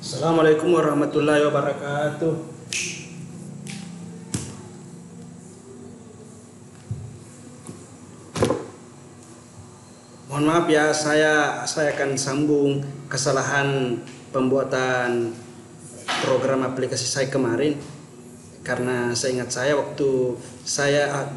Assalamualaikum warahmatullahi wabarakatuh. Mohon maaf ya, saya akan sambung kesalahan pembuatan program aplikasi saya kemarin, karena seingat saya waktu saya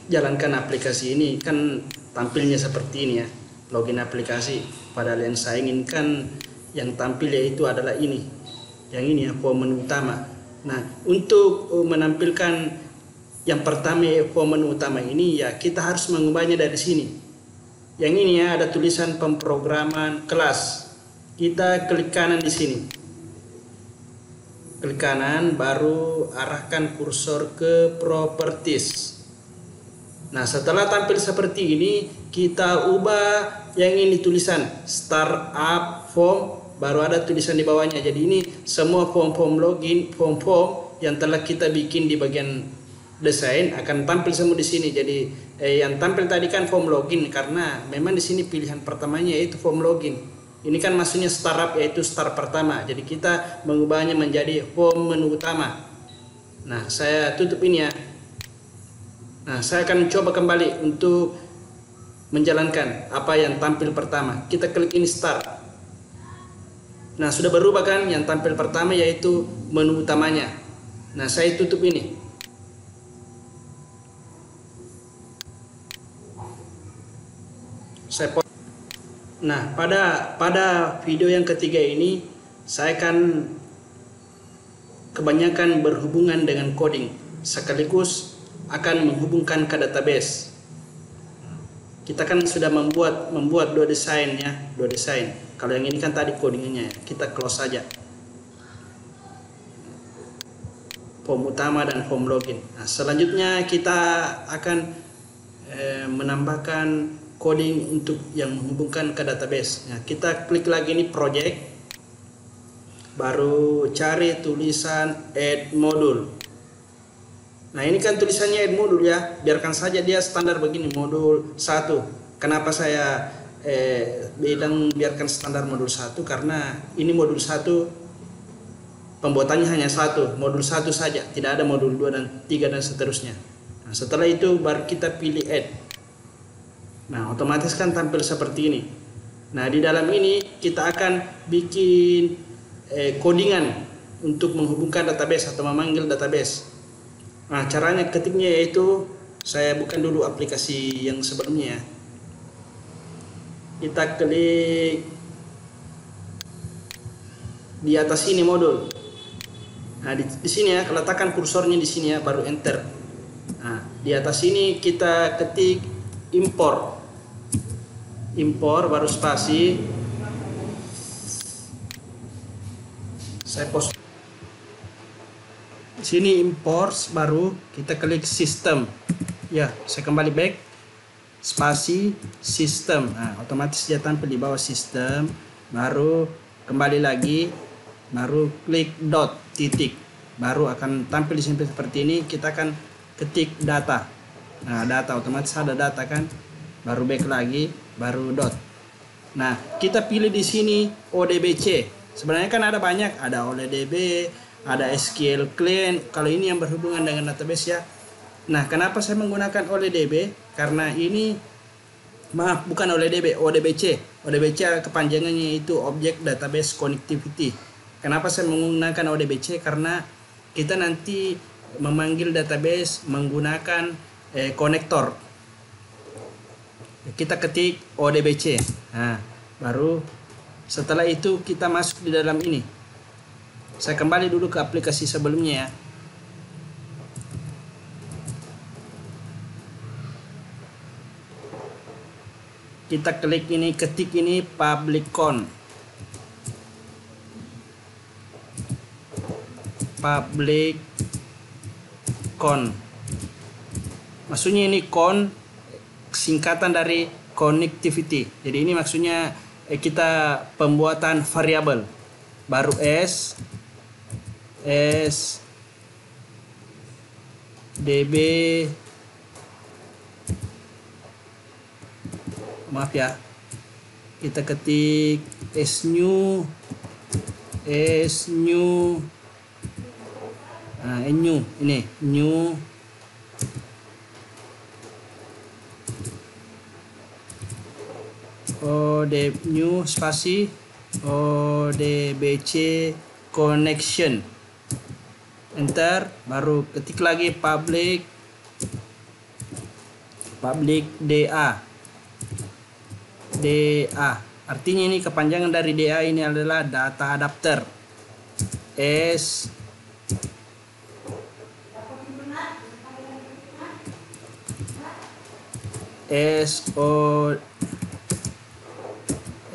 jalankan aplikasi ini kan tampilnya seperti ini ya, login aplikasi. Padahal yang saya inginkan yang tampil yaitu adalah ini, yang ini ya, form menu utama. Nah, untuk menampilkan yang pertama form menu utama ini ya, kita harus mengubahnya dari sini. Yang ini ya, ada tulisan pemrograman kelas. Kita klik kanan di sini. Klik kanan, baru arahkan kursor ke properties. Nah, setelah tampil seperti ini, kita ubah yang ini tulisan startup form, baru ada tulisan di bawahnya. Jadi ini semua form-form login, form-form yang telah kita bikin di bagian desain akan tampil semua di sini. Jadi yang tampil tadi kan form login, karena memang di sini pilihan pertamanya yaitu form login. Ini kan maksudnya startup, yaitu start pertama. Jadi kita mengubahnya menjadi form menu utama. Nah, saya tutup ini ya. Nah, saya akan coba kembali untuk menjalankan apa yang tampil pertama. Kita klik ini start. Nah, sudah berubah kan yang tampil pertama yaitu menu utamanya. Nah, saya tutup ini. Nah, pada video yang ketiga ini saya akan kebanyakan berhubungan dengan coding, sekaligus akan menghubungkan ke database. Kita kan sudah membuat dua desain ya, dua desain. Kalau yang ini kan tadi codingnya, kita close saja. Form utama dan form login. Nah, selanjutnya kita akan menambahkan coding untuk yang menghubungkan ke database. Nah, kita klik lagi ini project, baru cari tulisan add module. Nah, ini kan tulisannya add module ya, biarkan saja dia standar begini, modul 1. Kenapa saya biarkan standar modul 1? Karena ini modul 1 pembuatannya hanya satu, modul 1 saja, tidak ada modul 2 dan 3 dan seterusnya. Nah, setelah itu baru kita pilih add. Nah, otomatis kan tampil seperti ini. Nah, di dalam ini kita akan bikin codingan untuk menghubungkan database atau memanggil database. Nah, caranya ketiknya yaitu, saya bukan dulu aplikasi yang sebelumnya ya. Kita klik di atas ini modul. Nah, di sini ya, letakkan kursornya di sini ya, baru enter. Nah, di atas ini kita ketik import. Import baru spasi. Saya post. Di sini import, baru kita klik sistem. Ya, saya kembali back. Spasi sistem. Nah, otomatis dia tampil di bawah sistem. Baru kembali lagi, baru klik dot titik, baru akan tampil di sini seperti ini. Kita akan ketik data. Nah, data otomatis ada data kan. Baru back lagi, baru dot. Nah, kita pilih di sini ODBC. Sebenarnya kan ada banyak, ada OLEDB, ada SQL Client. Kalau ini yang berhubungan dengan database ya. Nah, kenapa saya menggunakan OLEDB? Karena ini, maaf, bukan OLEDB, ODBC. ODBC kepanjangannya itu Object Database Connectivity. Kenapa saya menggunakan ODBC? Karena kita nanti memanggil database menggunakan konektor. Kita ketik ODBC. Nah, baru setelah itu kita masuk di dalam ini. Saya kembali dulu ke aplikasi sebelumnya ya. Kita klik ini, ketik ini public con. Public con. Maksudnya ini con singkatan dari connectivity. Jadi ini maksudnya kita pembuatan variabel. Baru S DB, maaf ya, kita ketik S new is new. Nah, new ini new new spasi ODBC connection, enter, baru ketik lagi public DA, artinya ini kepanjangan dari DA ini adalah data adapter. S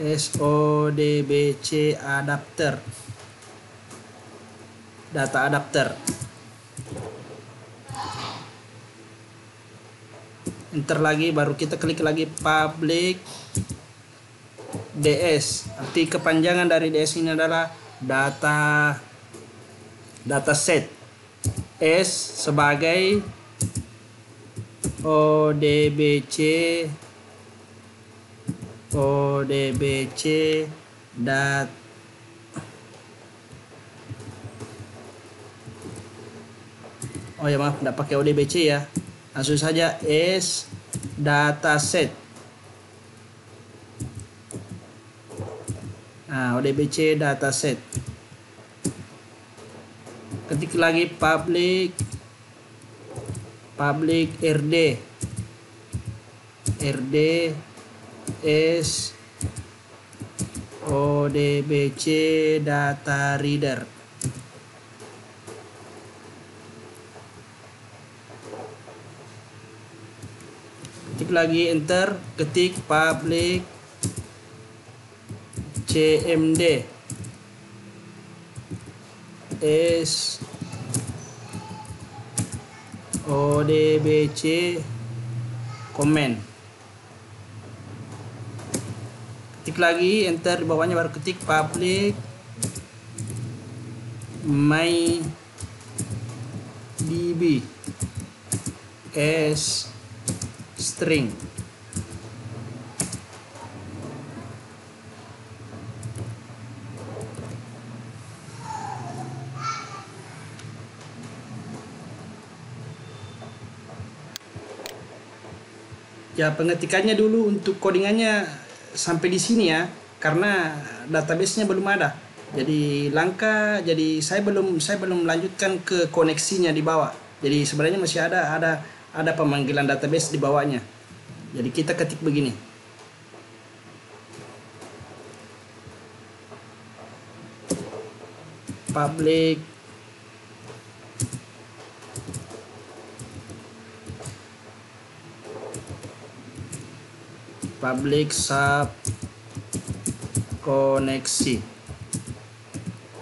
SODBC adapter, data adapter, enter lagi, baru kita klik lagi public DS, arti kepanjangan dari DS ini adalah dataset. S sebagai ODBC oh ya maaf, tidak pakai ODBC ya, langsung saja S dataset. Nah, ODBC dataset, ketik lagi public RD S ODBC data reader. Ketik lagi, enter, ketik public CMD S ODBC comment, ketik lagi, enter, di bawahnya baru ketik public my db s string. Ya, pengetikannya dulu untuk codingannya sampai di sini ya, karena database-nya belum ada. Jadi langka, jadi saya belum melanjutkan ke koneksinya di bawah. Jadi sebenarnya masih ada pemanggilan database di bawahnya. Jadi kita ketik begini. Public sub koneksi.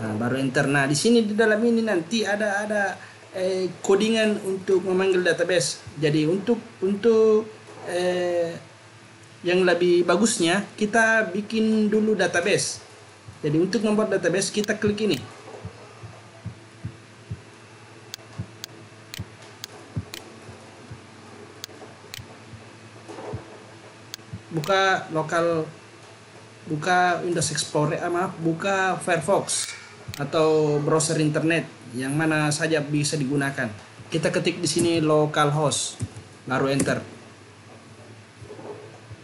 Nah, baru enter. Nah, di sini di dalam ini nanti ada codingan untuk memanggil database. Jadi untuk yang lebih bagusnya kita bikin dulu database. Jadi untuk membuat database kita klik ini. Buka Windows Explorer, buka Firefox atau browser internet yang mana saja bisa digunakan. Kita ketik di sini localhost, baru enter.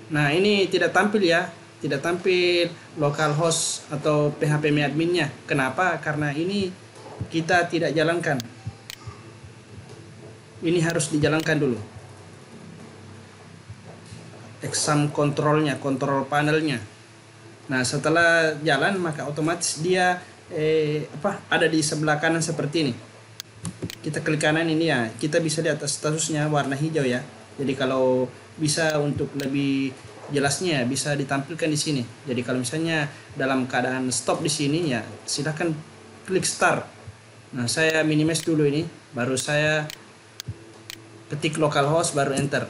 Nah, ini tidak tampil ya, tidak tampil localhost atau phpMyAdmin-nya. Kenapa? Karena ini kita tidak jalankan. Ini harus dijalankan dulu. Exam kontrolnya, kontrol panelnya. Nah, setelah jalan maka otomatis dia ada di sebelah kanan seperti ini. Kita klik kanan ini ya, kita bisa lihat statusnya warna hijau ya. Jadi kalau bisa untuk lebih jelasnya bisa ditampilkan di sini. Jadi kalau misalnya dalam keadaan stop di sini ya, silahkan klik start. Nah, saya minimize dulu ini, baru saya ketik localhost, baru enter.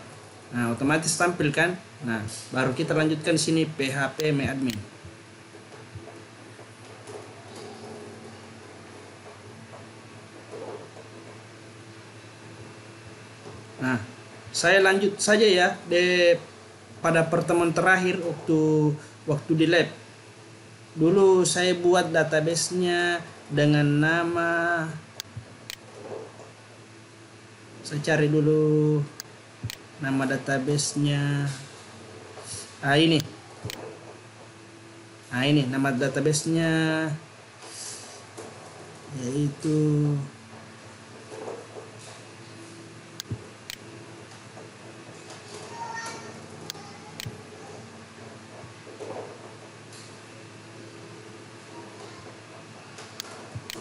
Nah, otomatis tampil kan. Nah, baru kita lanjutkan di sini phpMyAdmin. Nah, saya lanjut saja ya pada pertemuan terakhir waktu di lab. Dulu saya buat database-nya dengan nama, saya cari dulu nama database-nya. Ini. Ini nama database-nya, yaitu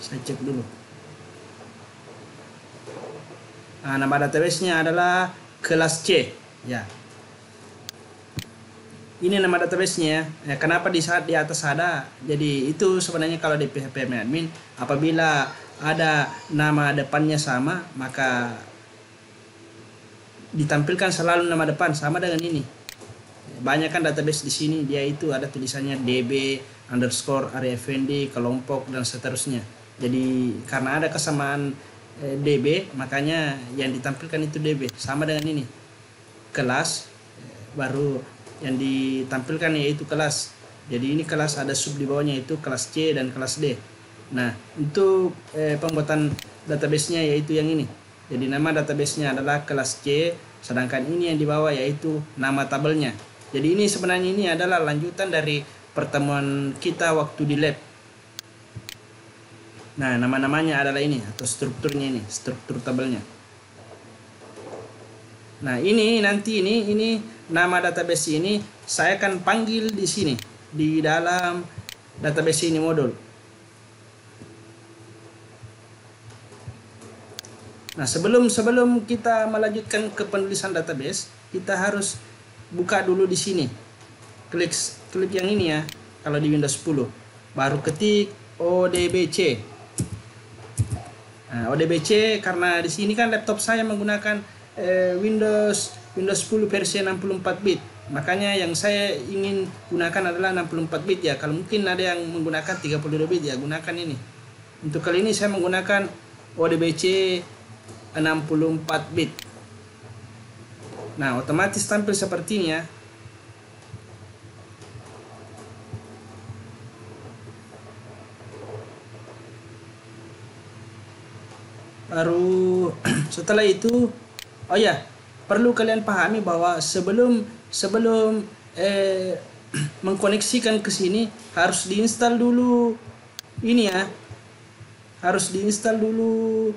saya cek dulu. Nama database-nya adalah kelas C. Ya. Ini nama database-nya. Kenapa di saat di atas ada? Jadi itu sebenarnya kalau di PHP admin, apabila ada nama depannya sama, maka ditampilkan selalu nama depan sama dengan ini. Banyak kan database di sini, dia itu ada tulisannya DB underscore AreaFND kelompok dan seterusnya. Jadi karena ada kesamaan DB, makanya yang ditampilkan itu DB sama dengan ini. Kelas baru yang ditampilkan yaitu kelas. Jadi ini kelas, ada sub di bawahnya itu kelas C dan kelas D. Nah, untuk pembuatan database-nya yaitu yang ini. Jadi nama database-nya adalah kelas C, sedangkan ini yang di bawah yaitu nama tabelnya. Jadi ini sebenarnya ini adalah lanjutan dari pertemuan kita waktu di lab. Nah, nama-namanya adalah ini, atau strukturnya ini, struktur tabelnya. Nah, ini nanti ini nama database ini saya akan panggil di sini di dalam database ini modul. Nah, sebelum kita melanjutkan ke penulisan database, kita harus buka dulu di sini. Klik yang ini ya, kalau di Windows 10. Baru ketik ODBC. Nah, ODBC karena di sini kan laptop saya menggunakan Windows 10 versi 64 bit. Makanya yang saya ingin gunakan adalah 64 bit ya. Kalau mungkin ada yang menggunakan 32 bit ya, gunakan ini. Untuk kali ini saya menggunakan ODBC 64 bit. Nah, otomatis tampil seperti ini ya. Baru setelah itu, oh ya, perlu kalian pahami bahwa sebelum mengkoneksikan ke sini harus diinstal dulu ini ya. Harus diinstal dulu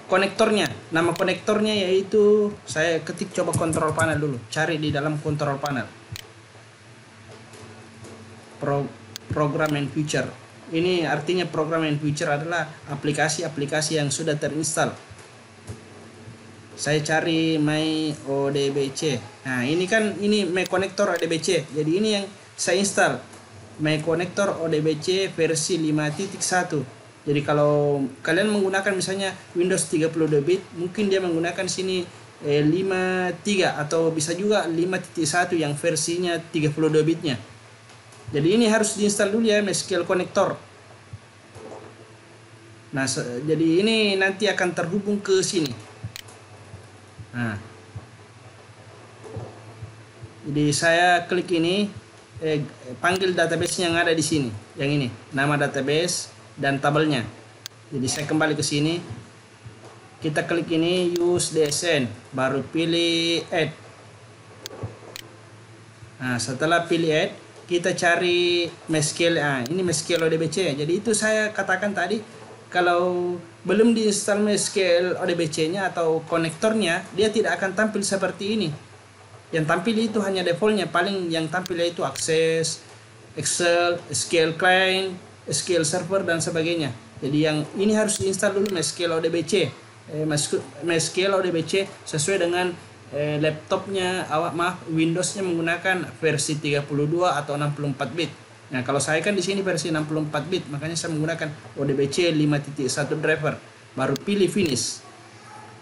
konektornya. Nama konektornya yaitu, saya ketik coba kontrol panel dulu. Cari di dalam kontrol panel. Program and feature. Ini artinya program and feature adalah aplikasi-aplikasi yang sudah terinstall. Saya cari my ODBC. Nah, ini kan ini my connector ODBC. Jadi ini yang saya install. My connector ODBC versi 5.1. Jadi kalau kalian menggunakan misalnya Windows 32 bit, mungkin dia menggunakan sini 5.3 atau bisa juga 5.1 yang versinya 32 bitnya. Jadi ini harus diinstal dulu ya, MySQL Connector. Nah, jadi ini nanti akan terhubung ke sini. Nah, jadi saya klik ini, panggil database yang ada di sini, yang ini, nama database dan tabelnya. Jadi saya kembali ke sini, kita klik ini use DSN, baru pilih add. Nah, setelah pilih add, kita cari MySQL. Ini MySQL ODBC. Jadi itu saya katakan tadi, kalau belum diinstal MySQL ODBC-nya atau konektornya, dia tidak akan tampil seperti ini. Yang tampil itu hanya defaultnya, paling yang tampil yaitu Access, Excel, SQL Client, SQL Server dan sebagainya. Jadi yang ini harus diinstal dulu MySQL ODBC. MySQL ODBC sesuai dengan laptopnya, Windows-nya menggunakan versi 32 atau 64 bit. Nah, kalau saya kan di sini versi 64 bit, makanya saya menggunakan ODBC 5.1 driver. Baru pilih finish.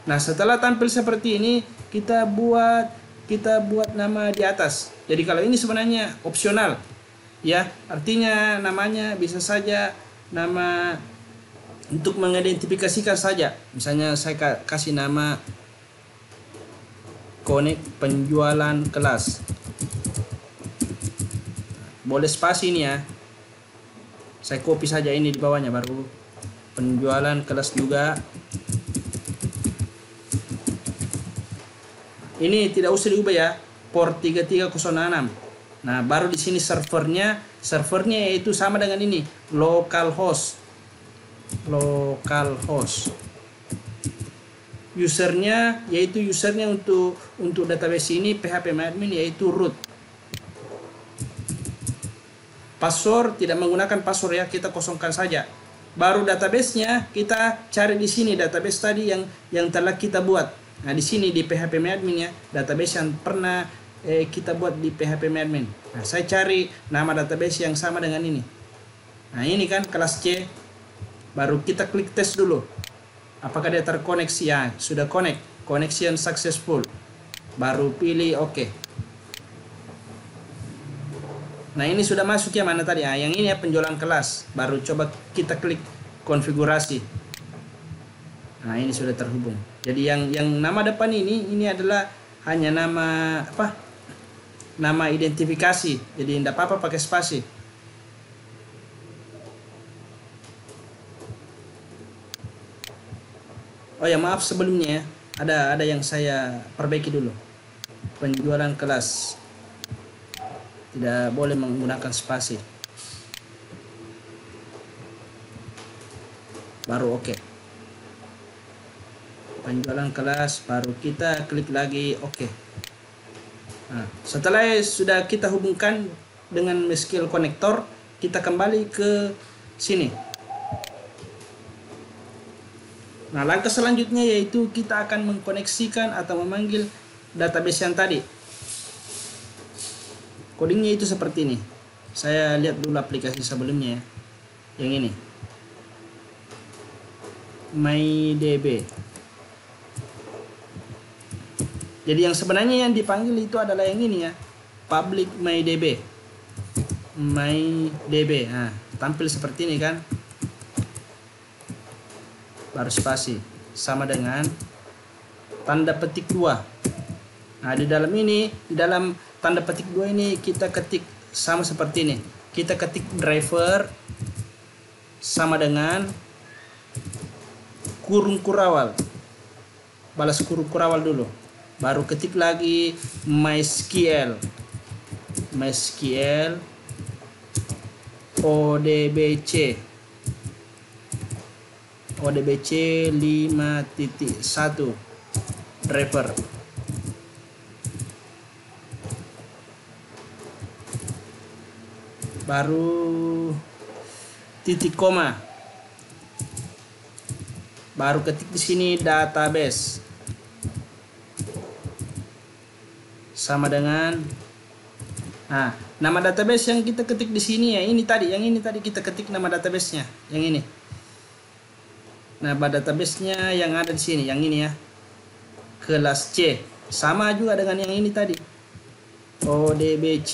Nah, setelah tampil seperti ini, kita buat nama di atas. Jadi kalau ini sebenarnya opsional. Ya, artinya namanya bisa saja nama untuk mengidentifikasikan saja. Misalnya saya kasih nama Connect penjualan kelas. boleh spasi ini ya. Saya copy saja ini di bawahnya, baru penjualan kelas juga. Ini tidak usah diubah ya, port 3306. Nah, baru di sini servernya yaitu sama dengan ini, localhost. Usernya untuk database ini phpMyAdmin yaitu root. Password tidak menggunakan password ya, kita kosongkan saja. Baru database-nya kita cari di sini, database tadi yang telah kita buat. Nah, di sini di phpMyAdmin ya, database yang pernah kita buat di phpMyAdmin. Nah, saya cari nama database yang sama dengan ini. Nah, ini kan kelas C. Baru kita klik tes dulu. Apakah dia terkoneksi? Ya, sudah connect. Connection successful. Baru pilih OK. Nah, ini sudah masuk ya, mana tadi? Yang ini ya, penjualan kelas. Baru coba kita klik konfigurasi. Nah, ini sudah terhubung. Jadi yang nama depan ini adalah hanya nama apa? Nama identifikasi. Jadi tidak apa-apa pakai spasi. Oh ya, maaf sebelumnya ya. Ada yang saya perbaiki dulu. Penjualan kelas. Tidak boleh menggunakan spasi. Baru OK. Penjualan kelas, baru kita klik lagi OK. Nah, setelah sudah kita hubungkan dengan MySQL connector, kita kembali ke sini. Nah, langkah selanjutnya yaitu kita akan mengkoneksikan atau memanggil database yang tadi. Codingnya itu seperti ini. Saya lihat dulu aplikasi sebelumnya ya. Yang ini. MyDB. Jadi yang sebenarnya yang dipanggil itu adalah yang ini ya. Public MyDB. MyDB. Nah, tampil seperti ini kan. Baru spasi. Sama dengan tanda petik 2. Nah, di dalam tanda petik 2 ini kita ketik sama seperti ini. Kita ketik driver sama dengan kurung kurawal. Balas kurung kurawal dulu. Baru ketik lagi MySQL ODBC 5.1 driver. Baru titik koma. Baru ketik di sini database. Sama dengan nama database yang kita ketik di sini ya, yang ini tadi kita ketik nama database-nya, yang ini. Nama database-nya yang ada di sini, yang ini ya. Kelas C. Sama juga dengan yang ini tadi. ODBC.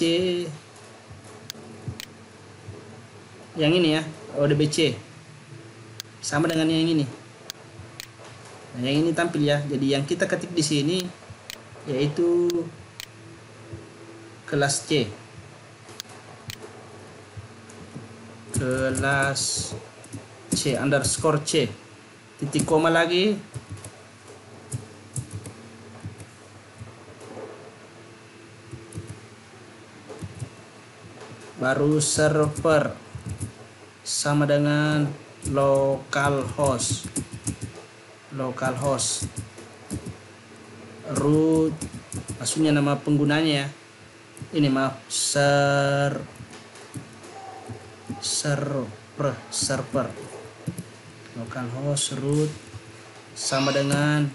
Yang ini ya, ODBC. Sama dengan yang ini. Nah, yang ini tampil ya. Jadi yang kita ketik di sini yaitu kelas C. Kelas C underscore C. Titik koma lagi. Baru server sama dengan localhost. Root, maksudnya nama penggunanya ya. Ini maaf, server localhost root sama dengan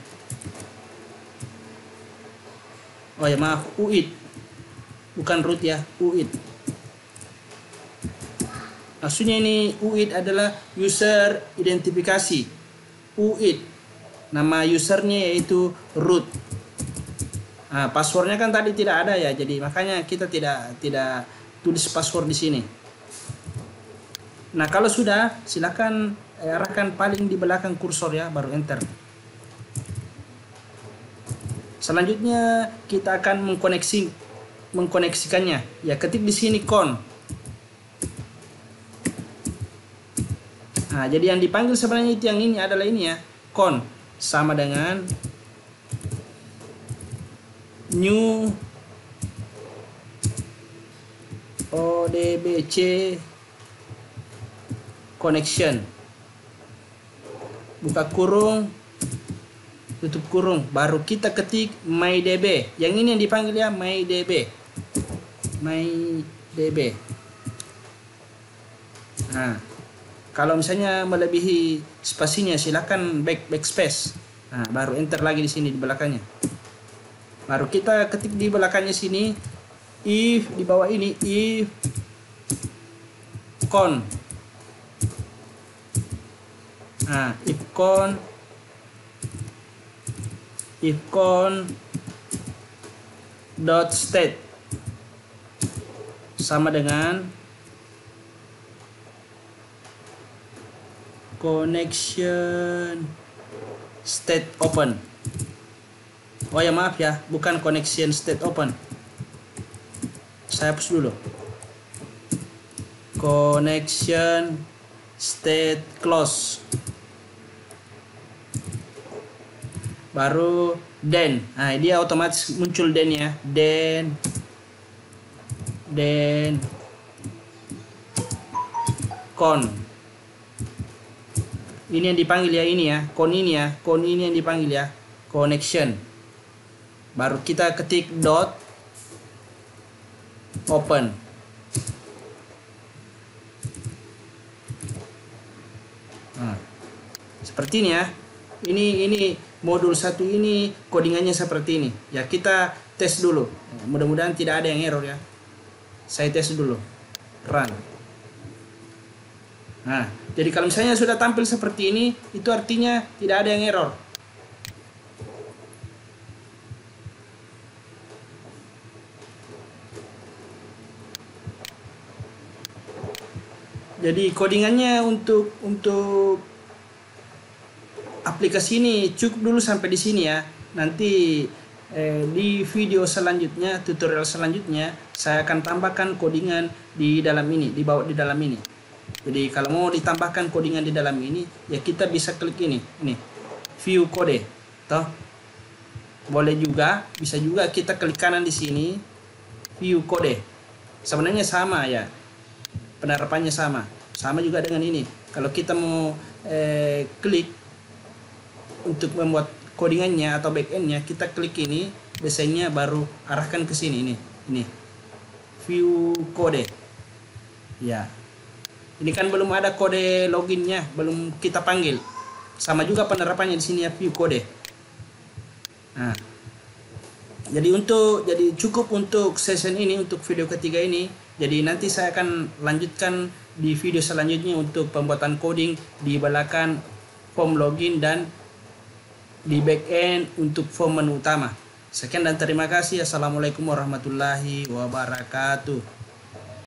UID, bukan root ya, UID. Maksudnya ini UID adalah user identifikasi. UID, nama usernya yaitu root. Nah, passwordnya kan tadi tidak ada ya, jadi makanya kita tidak tulis password di sini. Nah, kalau sudah, silakan arahkan paling di belakang kursor ya, baru enter. Selanjutnya kita akan mengkoneksikannya. Ya, ketik di sini Nah, jadi yang dipanggil sebenarnya itu yang ini adalah ini ya, con sama dengan new ODBC connection, buka kurung, tutup kurung, baru kita ketik mydb. Yang ini yang dipanggil ya, mydb. Nah, kalau misalnya melebihi spasinya silakan backspace. Nah, baru enter lagi di sini di belakangnya. Baru kita ketik di belakangnya sini if, di bawah ini if con. Nah, if con dot state sama dengan connection state open. Oh ya, maaf ya, bukan connection state open. Saya hapus dulu. Connection state close. Baru then. Nah, dia otomatis muncul then ya. Then con. Ini yang dipanggil ya, ini ya. Con ini ya. Con ini yang dipanggil ya. Connection. Baru kita ketik dot open. Nah, seperti ini ya. Ini modul 1 ini codingannya seperti ini. Ya, kita tes dulu. Mudah-mudahan tidak ada yang error ya. Saya tes dulu. Run. Nah, jadi kalau misalnya sudah tampil seperti ini, itu artinya tidak ada yang error. Jadi codingannya untuk aplikasi ini cukup dulu sampai di sini ya. Nanti di video selanjutnya, tutorial selanjutnya, saya akan tambahkan codingan di dalam ini, di dalam ini. Jadi kalau mau ditambahkan codingan di dalam ini, ya kita bisa klik ini view code, toh. Boleh juga, bisa juga kita klik kanan di sini, view code. Sebenarnya sama ya. Penerapannya sama juga dengan ini. Kalau kita mau klik untuk membuat codingannya atau backendnya, kita klik ini desainnya, baru arahkan ke sini ini view code ya. Ini kan belum ada kode loginnya, belum kita panggil. Sama juga penerapannya di sini ya, view code. Nah, jadi cukup untuk session ini, untuk video ketiga ini. Jadi nanti saya akan lanjutkan di video selanjutnya untuk pembuatan coding di belakang form login dan di backend untuk form menu utama. Sekian dan terima kasih. Assalamualaikum warahmatullahi wabarakatuh.